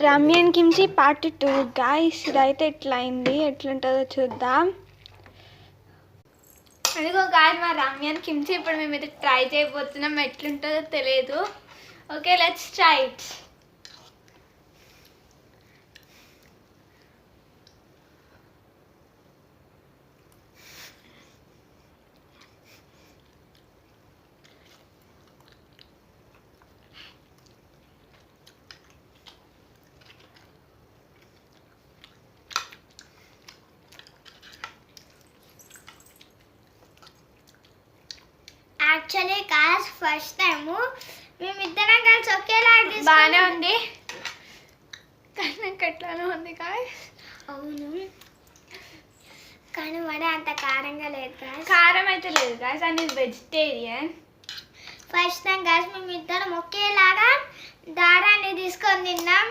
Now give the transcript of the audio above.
రమ్యన్ kimchi part 2 guys. ఇదైతే ఎట్లా అయింది, ఎట్లుంటుందో చూద్దాం. అదిగో గాయస్ మా రమ్యన్ కిమ్చి ఇప్పుడు మేము ఇది ట్రై చేయబోతున్నాం. ఎట్లుంటుందో తెలియదు. Okay let's try it. Actually guys first time మేమిద్దరం కలిసి ఒకేలాగా బాగానే ఉంది కానీ నాకు ఎట్లానే ఉంది గాయ్స్. అవును కానీ మరి అంత కారంగా లేదు గాయ్స్. కారం అయితే లేదు గాయ్స్, అండ్ ఇది వెజిటేరియన్. ఫస్ట్ టైం గాయ్స్ మేమిద్దరం ఒకేలాగా దారాన్ని తీసుకొని తిన్నాం.